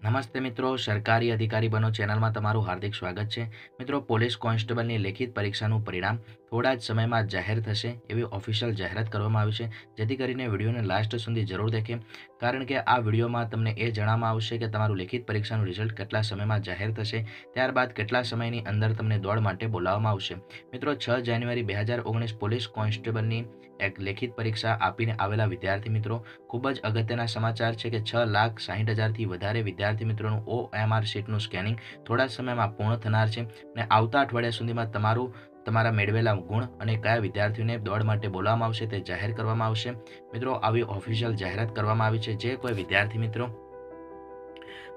નમસ્તે મિત્રો, સરકારી અધિકારી બનો ચેનલમાં તમારું હાર્દિક સ્વાગત છે. મિત્રો, પોલીસ કોન્સ્ટેબલની લેખિત પરીક્ષાનું પરિણામ થોડા જ સમયમાં જાહેર થશે એવી ઓફિશિયલ જાહેરાત કરવામાં આવી છે. જેથી કરીને વિડીયોને લાસ્ટ સુધી જરૂર દેખે, કારણ કે આ વિડીયોમાં તમને એ જણાવવામાં આવશે કે તમારું લેખિત પરીક્ષાનું રિઝલ્ટ કેટલા સમયમાં જાહેર થશે, ત્યારબાદ કેટલા સમયની અંદર તમને દોડ માટે બોલાવવામાં આવશે. મિત્રો, 6 જાન્યુઆરી 2019 પોલીસ કોન્સ્ટેબલની એક લેખિત પરીક્ષા આપીને આવેલા વિદ્યાર્થી મિત્રો, ખૂબ જ અગત્યના સમાચાર છે કે 6,60,000થી વધારે વિદ્યાર્થી મિત્રોનું OMR શીટનું સ્કેનિંગ થોડા સમયમાં પૂર્ણ થનાર છે અને આવતા અઠવાડિયા સુધીમાં તમારા મેળવેલા ગુણ અને કયા વિદ્યાર્થીઓને દોડ માટે બોલાવવામાં આવશે તે જાહેર કરવામાં આવશે. મિત્રો, આવી ઓફિશિયલ જાહેરાત કરવામાં આવી છે. જે કોઈ વિદ્યાર્થી મિત્રો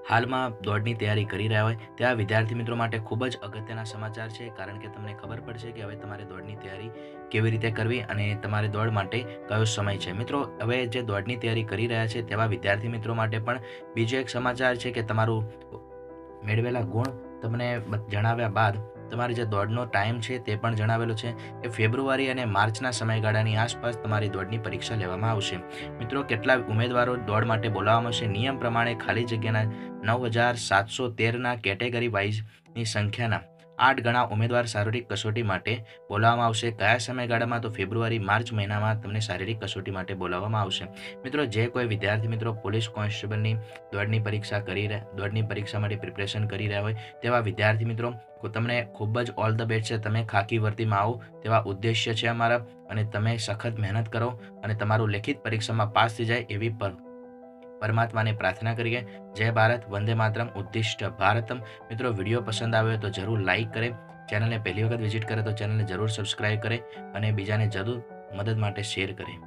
હાલમાં દોડની તૈયારી કરી રહ્યા હોય ત્યાં વિદ્યાર્થી મિત્રો માટે ખૂબ જ અગત્યના સમાચાર છે, કારણ કે તમને ખબર પડશે કે હવે તમારે દોડની તૈયારી કેવી રીતે કરવી અને તમારે દોડ માટે કયો સમય છે. મિત્રો, હવે જે દોડની તૈયારી કરી રહ્યા છે તેવા વિદ્યાર્થી મિત્રો માટે પણ બીજો એક સમાચાર છે કે તમારું મેળવેલા ગુણ તમને જણાવ્યા બાદ તમારી જે દોડનો ટાઈમ છે તે પણ જણાવેલો છે કે ફેબ્રુઆરી અને માર્ચના સમયગાળાની આસપાસ તમારી દોડની પરીક્ષા લેવામાં આવશે. મિત્રો, કેટલા ઉમેદવારો દોડ માટે બોલાવવામાં આવશે? નિયમ પ્રમાણે ખાલી જગ્યાના 9,713ના કેટેગરી વાઇઝની સંખ્યાના 8 ગણા ઉમેદવાર શારીરિક કસોટી માટે બોલાવવામાં આવશે. કયા સમયગાળામાં? તો ફેબ્રુઆરી માર્ચ મહિનામાં તમને શારીરિક કસોટી માટે બોલાવવામાં આવશે. મિત્રો, જે કોઈ વિદ્યાર્થી મિત્રો પોલીસ કોન્સ્ટેબલની દોડની પરીક્ષા માટે પ્રિપરેશન કરી રહ્યા હોય તેવા વિદ્યાર્થી મિત્રો, તમને ખૂબ જ ઓલ ધ બેસ્ટ છે. તમે ખાકી વર્દીમાં આવો તેવા ઉદ્દેશ્ય છે અમારા, અને તમે સખત મહેનત કરો અને તમારું લેખિત પરીક્ષામાં પાસ થઈ જાય એવી પરમાત્માને પ્રાર્થના કરીએ. જય ભારત, વંદે માતરમ, ઉદ્દિષ્ટ ભારતમ. મિત્રો, વિડીયો પસંદ આવ્યો તો જરૂર લાઇક કરે, ચેનલને પહેલી વખત વિઝિટ કરે તો ચેનલને જરૂર સબસ્ક્રાઇબ કરે અને બીજાને જરૂર મદદ માટે શેર કરે.